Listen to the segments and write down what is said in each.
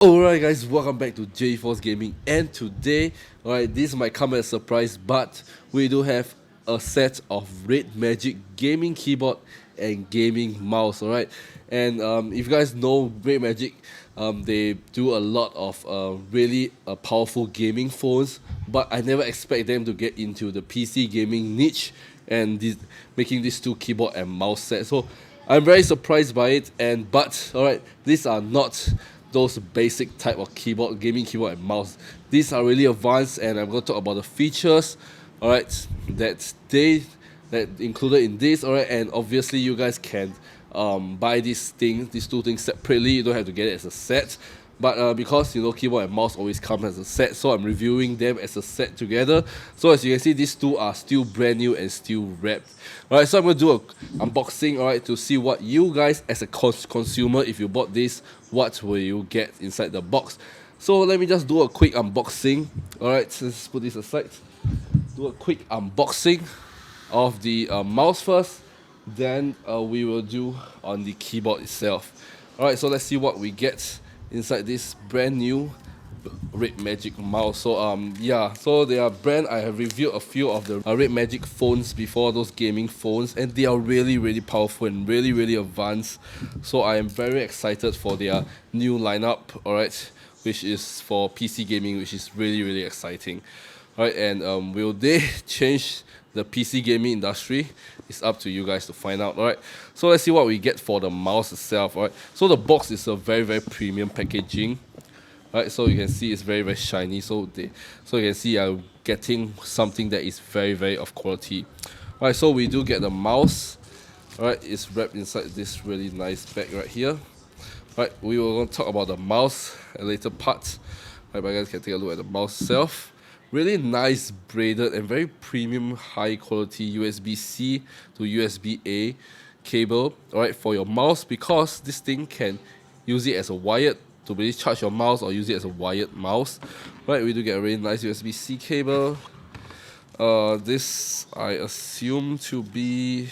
Alright guys, welcome back to 𝖩 Gaming, and today, alright, this might come as a surprise, but we do have a set of RedMagic gaming keyboard and gaming mouse, alright. And if you guys know RedMagic, they do a lot of really powerful gaming phones, but I never expect them to get into the PC gaming niche and making these two keyboard and mouse sets. So I'm very surprised by it, but alright, these are not those basic type of gaming keyboard and mouse. These are really advanced, and I'm going to talk about the features, alright, that included in this, alright. And obviously you guys can buy these two things separately. You don't have to get it as a set, but because you know keyboard and mouse always come as a set, so I'm reviewing them as a set together. So as you can see, these two are still brand new and still wrapped. Alright, so I'm going to do an unboxing, alright, to see what you guys as a consumer, if you bought this, what will you get inside the box. So let me just do a quick unboxing. Alright, let's put this aside. Do a quick unboxing of the mouse first, then we will do on the keyboard itself. Alright, so let's see what we get inside this brand new RedMagic mouse. So yeah, so they are brand. I have reviewed a few of the RedMagic phones before, those gaming phones, and they are really powerful and really advanced. So I am very excited for their new lineup, alright, which is for PC gaming, which is really exciting. Alright, and will they change the PC gaming industry? It's up to you guys to find out. Alright, so let's see what we get for the mouse itself. Alright, so the box is a very premium packaging. Right, so you can see it's very shiny. So you can see I'm getting something that is very of quality. Alright, so we do get the mouse. Alright, it's wrapped inside this really nice bag right here. Right, we will talk about the mouse at a later part. Right, but you guys can take a look at the mouse itself. Really nice braided and very premium high quality USB-C to USB-A cable, alright, for your mouse, because this thing can use it as a wired to really charge your mouse or use it as a wired mouse. Right, we do get a really nice USB-C cable. This I assume to be...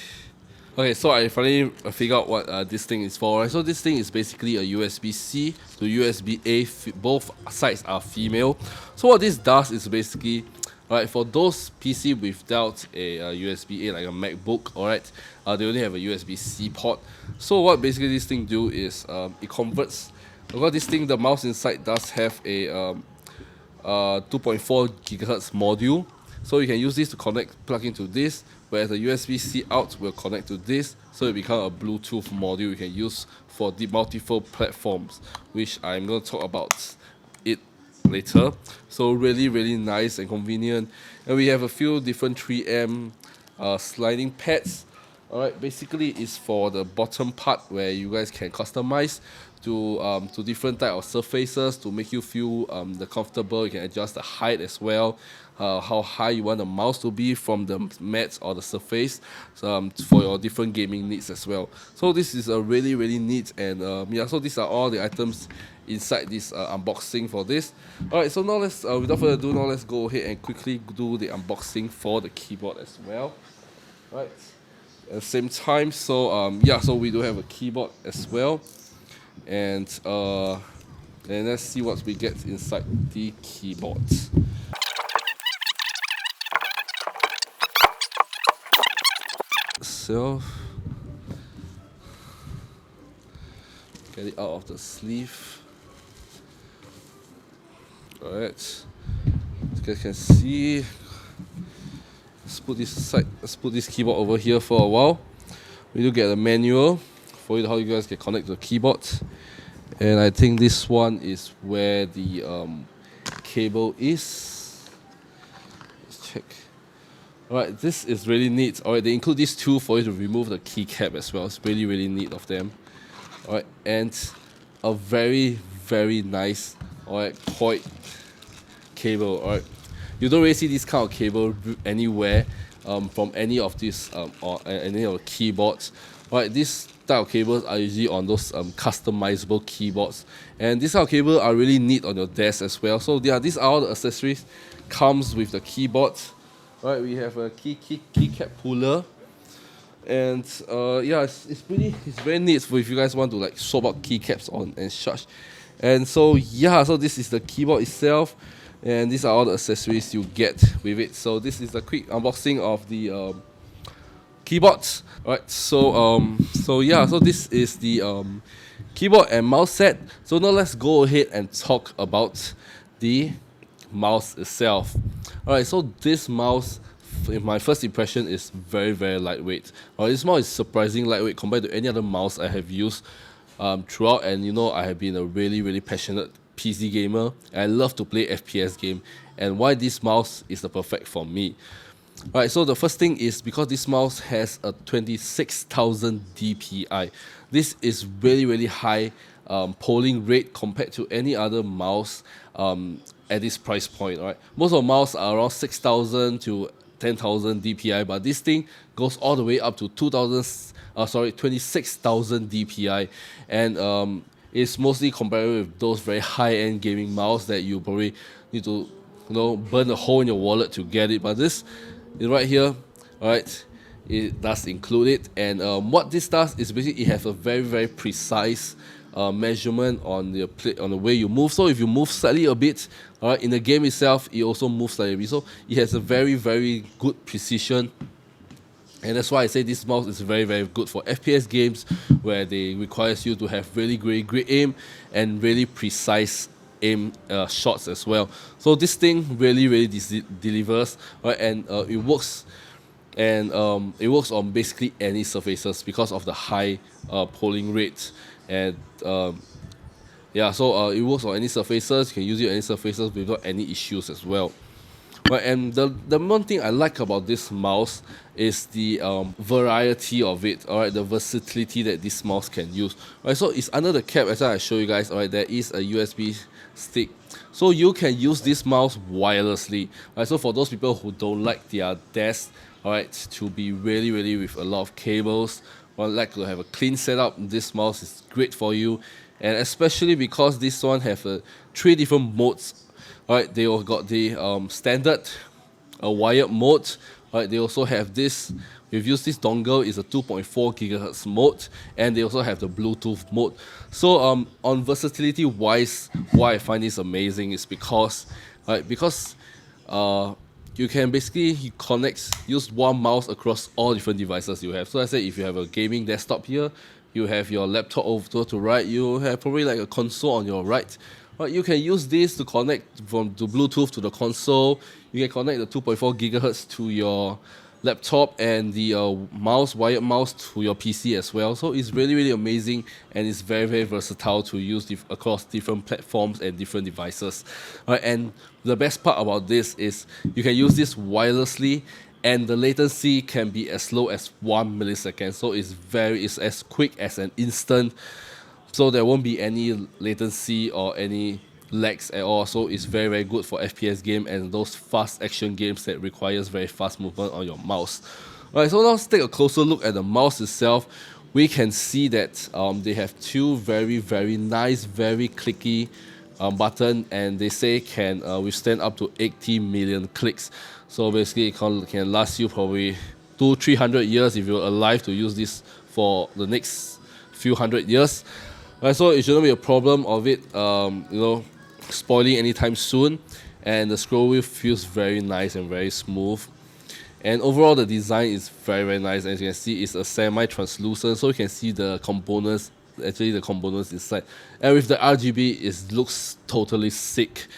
Okay, so I finally figured out what this thing is for. Right? So this thing is basically a USB-C to USB-A. Both sides are female. So what this does is basically, alright, for those PC without a USB-A, like a MacBook, alright, they only have a USB-C port. So what basically this thing do is it converts. Because this thing, the mouse inside does have a 2.4 GHz module, so you can use this to plug into this, whereas the USB-C out will connect to this, so it becomes a Bluetooth module you can use for the multiple platforms, which I'm going to talk about it later. So really nice and convenient. And we have a few different 3M sliding pads. Alright, basically it's for the bottom part where you guys can customize to different type of surfaces to make you feel comfortable. You can adjust the height as well, how high you want the mouse to be from the mat or the surface, for your different gaming needs as well. So this is a really neat, and yeah, so these are all the items inside this unboxing for this. Alright, so now let's without further ado, now let's go ahead and quickly do the unboxing for the keyboard as well. Right, at the same time, so yeah, so we do have a keyboard as well, and let's see what we get inside the keyboard. So get it out of the sleeve. Alright, as you guys can see, let's put this aside. Let's put this keyboard over here for a while. We do get a manual for how you guys can connect to the keyboard, and I think this one is where the cable is. Let's check. Alright, this is really neat. Alright, they include these two for you to remove the keycap as well. It's really neat of them. Alright, and a very nice, alright, coil cable. Alright, you don't really see this kind of cable anywhere from any of these or any of the keyboards. Alright, these type of cables are usually on those customizable keyboards, and these kind of cables are really neat on your desk as well. So yeah, these are all the accessories comes with the keyboard. Alright, we have a keycap puller, and yeah, it's very neat for if you guys want to like swap out keycaps on and such. And so yeah, so this is the keyboard itself, and these are all the accessories you get with it. So this is a quick unboxing of the keyboards. Alright, so yeah, so this is the keyboard and mouse set. So now let's go ahead and talk about the mouse itself. Alright, so this mouse, in my first impression, is very lightweight. This mouse is surprisingly lightweight compared to any other mouse I have used throughout, and you know, I have been a really passionate PC gamer, and I love to play FPS game, and why this mouse is the perfect for me. Alright, so the first thing is because this mouse has a 26,000 DPI. This is really high polling rate compared to any other mouse at this price point. Alright, most of the mouse are around 6,000 to 10,000 DPI, but this thing goes all the way up to 26,000 DPI, and it's mostly comparable with those very high-end gaming mouse that you probably need to, you know, burn a hole in your wallet to get it. But this is right here, alright, it does include it, and what this does is basically it has a very precise measurement on the way you move. So if you move slightly a bit, alright, in the game itself, it also moves slightly a bit. So it has a very good precision, and that's why I say this mouse is very good for FPS games where they requires you to have really great aim and really precise aim shots as well. So this thing really delivers, right? And it works, and it works on basically any surfaces because of the high polling rate, and yeah, so it works on any surfaces. You can use it on any surfaces without any issues as well. Right, and the one thing I like about this mouse is the variety of it. Alright, the versatility that this mouse can use. Right, so it's under the cap, as I show you guys. Alright, there is a USB stick, so you can use this mouse wirelessly. Right, so for those people who don't like their desk, alright, to be really with a lot of cables, or like to have a clean setup, this mouse is great for you. And especially because this one have 3 different modes. Alright, they all got the standard wired mode. Alright, they also have this. We've used this dongle, is a 2.4 gigahertz mode, and they also have the Bluetooth mode. So on versatility wise, why I find this amazing is because you can basically use one mouse across all different devices you have. So let's say if you have a gaming desktop here, you have your laptop over to right, you have probably like a console on your right. Right, you can use this to connect from the Bluetooth to the console. You can connect the 2.4 gigahertz to your laptop, and the wired mouse to your PC as well. So it's really amazing, and it's very versatile to use across different platforms and different devices. Right, and the best part about this is you can use this wirelessly, and the latency can be as low as 1 millisecond. So it's as quick as an instant. So there won't be any latency or any lags at all. So it's very good for FPS game and those fast action games that requires very fast movement on your mouse. Alright, so now let's take a closer look at the mouse itself. We can see that they have 2 very nice, very clicky button, and they say can withstand up to 80 million clicks. So basically it can last you probably 200-300 years if you're alive to use this for the next few hundred years. Right, so it shouldn't be a problem of it spoiling anytime soon, and the scroll wheel feels very nice and very smooth, and overall the design is very nice. As you can see, it's a semi-translucent, so you can see the components inside, and with the RGB it looks totally sick.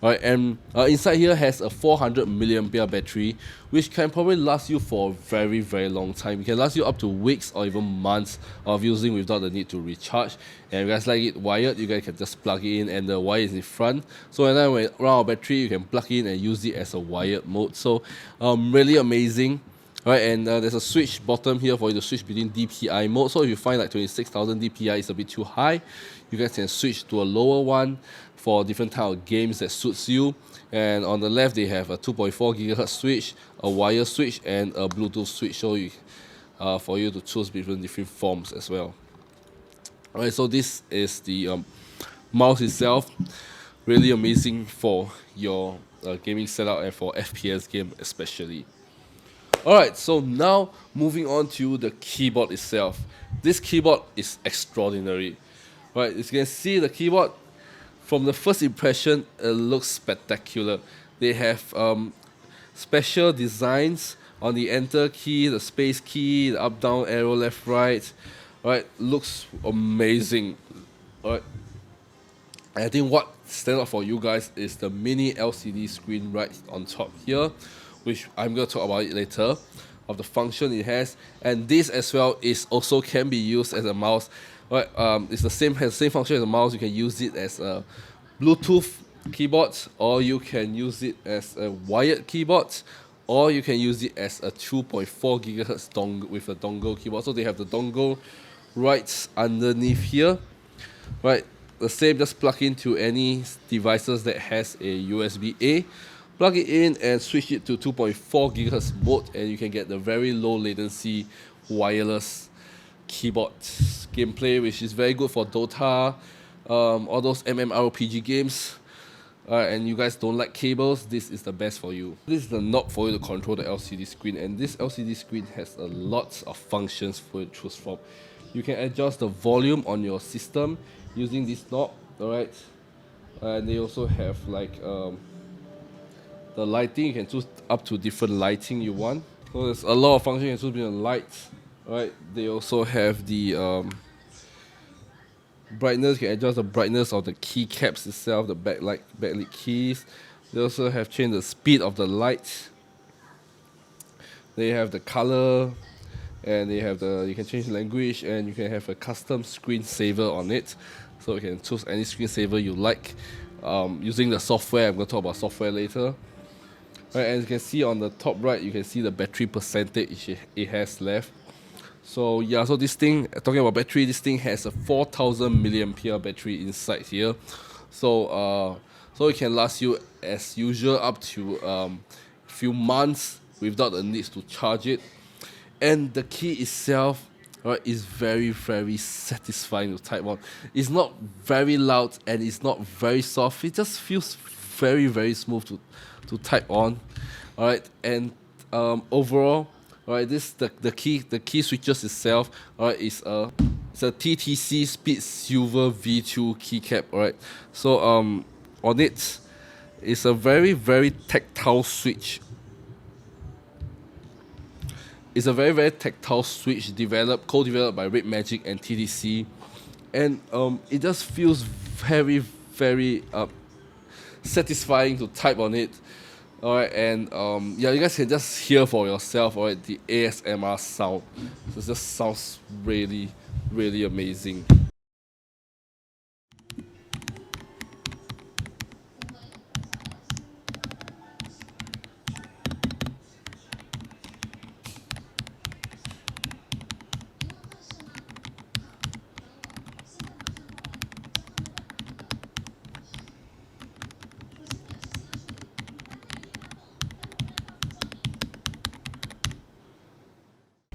Right, and inside here has a 400 milliampere battery, which can probably last you for a very long time. It can last you up to weeks or even months of using without the need to recharge. And if you guys like it wired, you guys can just plug it in, and the wire is in front. So when I run out of battery, you can plug in and use it as a wired mode. So really amazing. Right, and there's a switch bottom here for you to switch between DPI mode. So if you find like 26,000 DPI is a bit too high, you guys can switch to a lower one for different type of games that suits you. And on the left, they have a 2.4 gigahertz switch, a wire switch, and a Bluetooth switch, so for you to choose between different forms as well. Alright, so this is the mouse itself. Really amazing for your gaming setup and for FPS game especially. Alright, so now moving on to the keyboard itself. This keyboard is extraordinary. Right, as you can see, the keyboard from the first impression, it looks spectacular. They have special designs on the enter key, the space key, the up down arrow left right. Alright, looks amazing. Alright. I think what stands out for you guys is the mini LCD screen right on top here, which I'm going to talk about it later, of the function it has. And this as well is also can be used as a mouse. Right, it's has the same function as a mouse. You can use it as a Bluetooth keyboard, or you can use it as a wired keyboard, or you can use it as a 2.4 GHz dongle with a dongle keyboard. So they have the dongle right underneath here. Right, the same, just plug into any devices that has a USB-A, plug it in and switch it to 2.4 GHz mode, and you can get the very low latency wireless keyboard gameplay, which is very good for Dota, all those MMORPG games. And you guys don't like cables, this is the best for you. This is the knob for you to control the LCD screen, and this LCD screen has a lot of functions for you to choose from. You can adjust the volume on your system using this knob, alright? And they also have like the lighting. You can choose up to different lighting you want. So there's a lot of functions. You can choose between the lights, alright? They also have the brightness. You can adjust the brightness of the keycaps itself, the backlit keys. They also have changed the speed of the light. They have the color, and they have you can change the language, and you can have a custom screensaver on it. So you can choose any screensaver you like using the software. I'm going to talk about software later. Right, and you can see on the top right, you can see the battery percentage it has left. So yeah, so this thing, talking about battery, this thing has a 4000 milliampere battery inside here. So so it can last you as usual up to a few months without the need to charge it. And the key itself, right, is very, very satisfying to type on. It's not very loud and it's not very soft. It just feels very, very smooth to type on. Alright, and overall, alright, this the key switches itself, alright, it's a TTC Speed Silver V2 keycap, alright. So on it, it's a very, very tactile switch. It's a very, very tactile switch co-developed by RedMagic and TTC, and it just feels very, very satisfying to type on it. Alright, and yeah, you guys can just hear for yourself, alright, the ASMR sound. So it just sounds really, really amazing.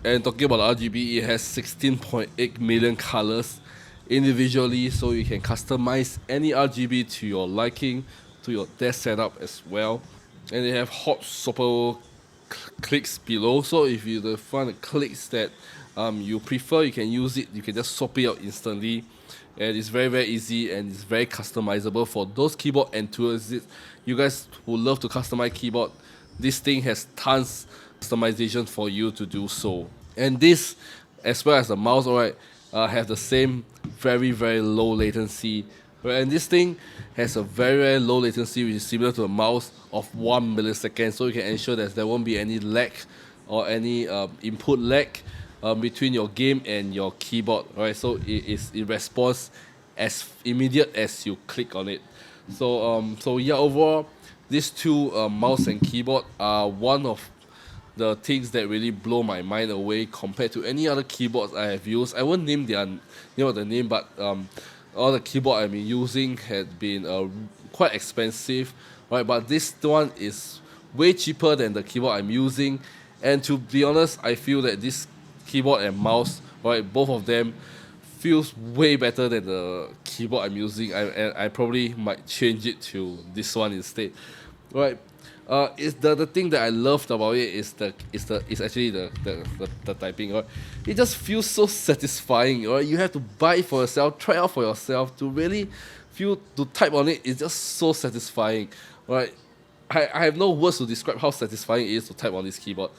And talking about RGB, it has 16.8 million colors individually, so you can customize any RGB to your liking, to your desk setup as well. And they have hot swappable clicks below, so if you find the clicks that you prefer, you can use it. You can just swap it out instantly, and it's very, very easy, and it's very customizable for those keyboard enthusiasts. You guys who love to customize keyboard, this thing has tons customization for you to do so. And this, as well as the mouse, alright, have the same very, very low latency. Right? And this thing has a very, very low latency, which is similar to a mouse of 1 millisecond, so you can ensure that there won't be any lag or any input lag between your game and your keyboard. Right? So it responds as immediate as you click on it. So yeah, overall, these two mouse and keyboard are one of the things that really blow my mind away compared to any other keyboards I have used. I won't name the name, but all the keyboard I've been using had been quite expensive, right? But this one is way cheaper than the keyboard I'm using, and to be honest, I feel that this keyboard and mouse, right, both of them feels way better than the keyboard I'm using. I probably might change it to this one instead, right? Is the thing that I loved about it is actually the typing. Right? It just feels so satisfying. Right? You have to buy it for yourself, try it out for yourself to really feel to type on it is just so satisfying. Alright, I have no words to describe how satisfying it is to type on this keyboard.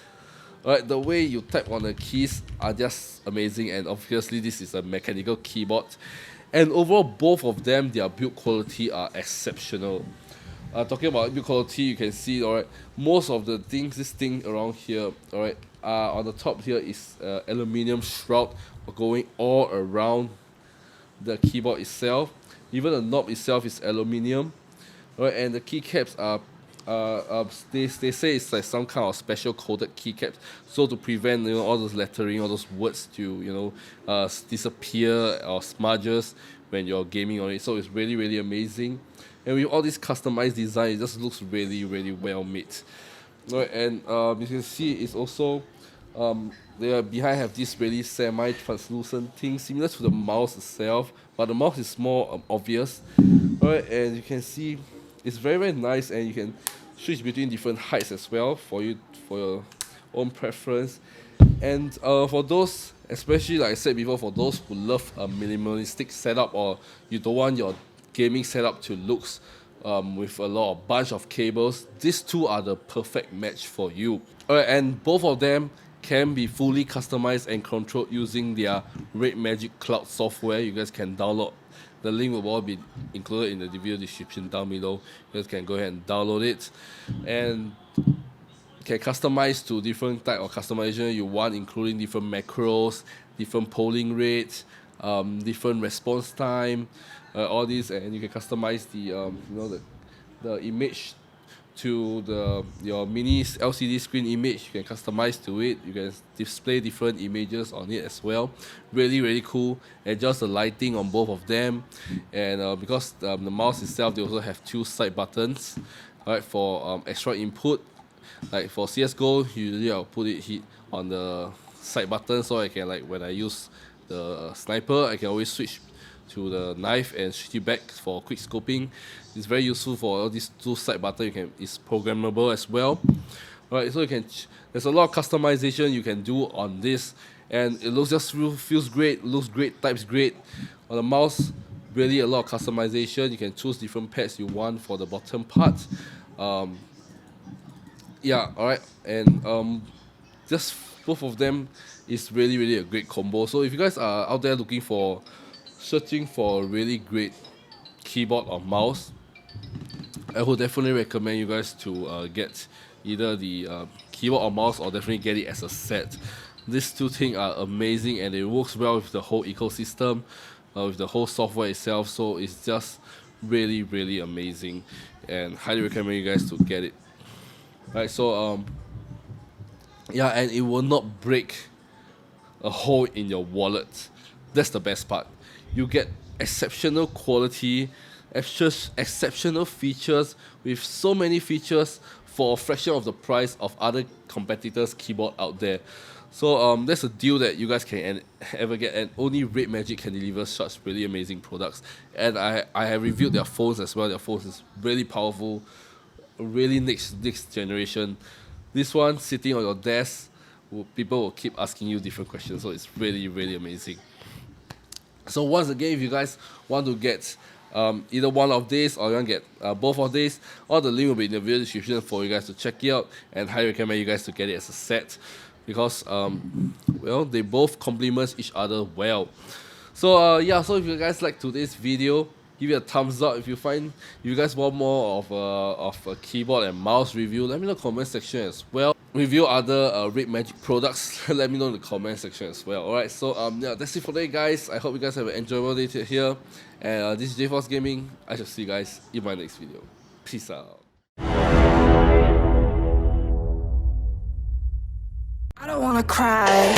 Alright, the way you type on the keys are just amazing, and obviously this is a mechanical keyboard. And overall, both of them, their build quality are exceptional. Talking about build quality, you can see, alright, most of the things, this thing around here, alright, on the top here is aluminium shroud going all around the keyboard itself. Even the knob itself is aluminium, alright, and the keycaps are they say it's like some kind of special coated keycaps, so to prevent all those lettering, all those words to disappear or smudges when you're gaming on it. So it's really, really amazing, and with all this customized design, it just looks really, really well made. Right, and you can see it's also they behind have this really semi-translucent thing similar to the mouse itself, but the mouse is more obvious. Right, and you can see it's very, very nice, and you can switch between different heights as well for your own preference. And for those, especially like I said before, for those who love a minimalistic setup, or you don't want your gaming setup to look with a bunch of cables, these two are the perfect match for you. Alright, and both of them can be fully customized and controlled using their RedMagic cloud software. You guys can download. The link will all be included in the video description down below. You guys can go ahead and download it, and can customize to different type of customization you want, including different macros, different polling rates, different response time, all these, and you can customize the image to your mini LCD screen image. You can customize to it. You can display different images on it as well. Really, really cool. Adjust the lighting on both of them, and because the mouse itself, they also have 2 side buttons, right, for extra input. Like for CS:GO, usually I'll put it on the side button, so I can, like, when I use the sniper, I can always switch to the knife and switch it back for quick scoping. It's very useful for all these 2 side buttons. It's programmable as well. Right, so there's a lot of customization you can do on this, and it feels great, looks great, types great. On the mouse, really a lot of customization. You can choose different pads you want for the bottom part. Yeah, alright, and just both of them is really, really a great combo. So if you guys are out there searching for a really great keyboard or mouse, I would definitely recommend you guys to get either the keyboard or mouse, or definitely get it as a set. These 2 things are amazing, and it works well with the whole ecosystem, with the whole software itself. So it's just really, really amazing, and highly recommend you guys to get it. Right, so yeah, and it will not break a hole in your wallet. That's the best part. You get exceptional quality, exceptional features, with so many features for a fraction of the price of other competitors' keyboard out there. So that's a deal that you guys can ever get, and only RedMagic can deliver such really amazing products. And I have reviewed their phones as well. Their phones is really powerful, really next generation. This one sitting on your desk, people will keep asking you different questions, so it's really, really amazing. So once again, if you guys want to get either one of these, or you want to get both of these, all the link will be in the video description for you guys to check it out, and highly recommend you guys to get it as a set, because well, they both complement each other well. So yeah, so if you guys like today's video, give it a thumbs up. If you guys want more of a keyboard and mouse review, let me know in the comment section as well. Review other RedMagic products, let me know in the comment section as well. Alright, so yeah, that's it for today, guys. I hope you guys have an enjoyable day here, and this is 𝖩force Gaming. I shall see you guys in my next video. Peace out. I don't wanna cry.